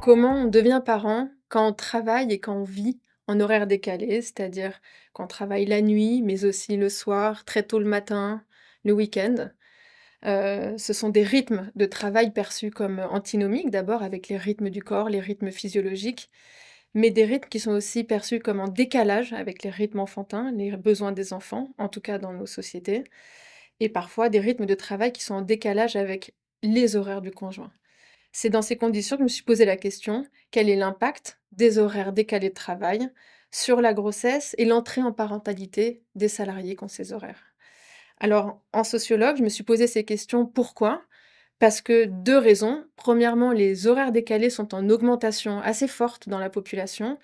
Comment on devient parent quand on travaille et quand on vit en horaire décalé, c'est-à-dire quand on travaille la nuit, mais aussi le soir, très tôt le matin, le week-end. Ce sont des rythmes de travail perçus comme antinomiques, d'abord avec les rythmes du corps, les rythmes physiologiques, mais des rythmes qui sont aussi perçus comme en décalage avec les rythmes enfantins, les besoins des enfants, en tout cas dans nos sociétés, et parfois des rythmes de travail qui sont en décalage avec les horaires du conjoint. C'est dans ces conditions que je me suis posé la question: quel est l'impact des horaires décalés de travail sur la grossesse et l'entrée en parentalité des salariés qui ont ces horaires? Alors, en sociologue, je me suis posé ces questions. Pourquoi? Parce que 2 raisons. Premièrement, les horaires décalés sont en augmentation assez forte dans la population.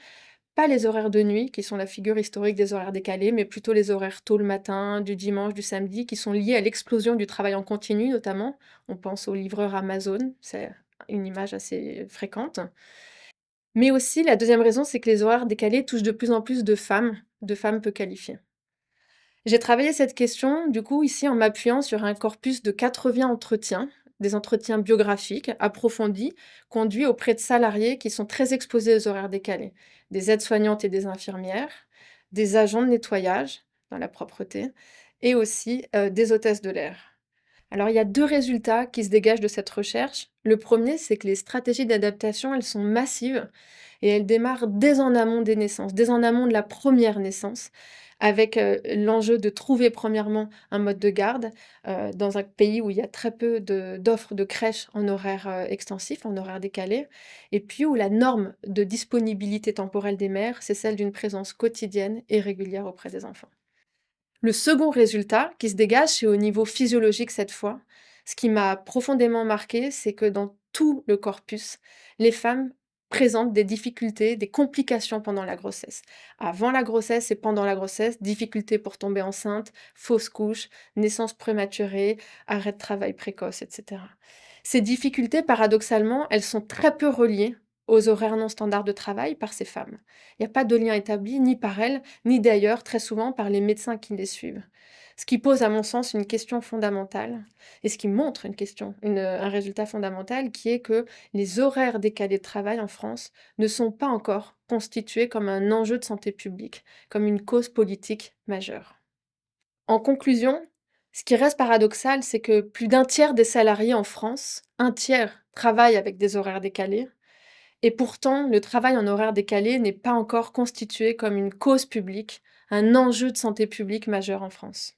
Pas les horaires de nuit, qui sont la figure historique des horaires décalés, mais plutôt les horaires tôt le matin, du dimanche, du samedi, qui sont liés à l'explosion du travail en continu notamment. On pense aux livreurs Amazon, c'est une image assez fréquente. Mais aussi la deuxième raison, c'est que les horaires décalés touchent de plus en plus de femmes peu qualifiées. J'ai travaillé cette question, du coup, ici, en m'appuyant sur un corpus de 80 entretiens, des entretiens biographiques approfondis, conduits auprès de salariés qui sont très exposés aux horaires décalés, des aides-soignantes et des infirmières, des agents de nettoyage dans la propreté, et aussi des hôtesses de l'air. Alors, il y a 2 résultats qui se dégagent de cette recherche. Le premier, c'est que les stratégies d'adaptation, elles sont massives et elles démarrent dès en amont des naissances, dès en amont de la première naissance, avec, l'enjeu de trouver premièrement un mode de garde, dans un pays où il y a très peu d'offres de crèches en horaire, extensif, en horaire décalé, et puis où la norme de disponibilité temporelle des mères, c'est celle d'une présence quotidienne et régulière auprès des enfants. Le second résultat qui se dégage, c'est au niveau physiologique cette fois. Ce qui m'a profondément marqué, c'est que dans tout le corpus, les femmes présentent des difficultés, des complications pendant la grossesse. Avant la grossesse et pendant la grossesse, difficultés pour tomber enceinte, fausse couche, naissance prématurée, arrêt de travail précoce, etc. Ces difficultés, paradoxalement, elles sont très peu reliées aux horaires non standards de travail par ces femmes. Il n'y a pas de lien établi ni par elles, ni d'ailleurs très souvent par les médecins qui les suivent. Ce qui pose à mon sens une question fondamentale et ce qui montre un résultat fondamental qui est que les horaires décalés de travail en France ne sont pas encore constitués comme un enjeu de santé publique, comme une cause politique majeure. En conclusion, ce qui reste paradoxal, c'est que plus d'un tiers des salariés en France, un tiers, travaillent avec des horaires décalés, et pourtant le travail en horaire décalé n'est pas encore constitué comme une cause publique, un enjeu de santé publique majeur en France.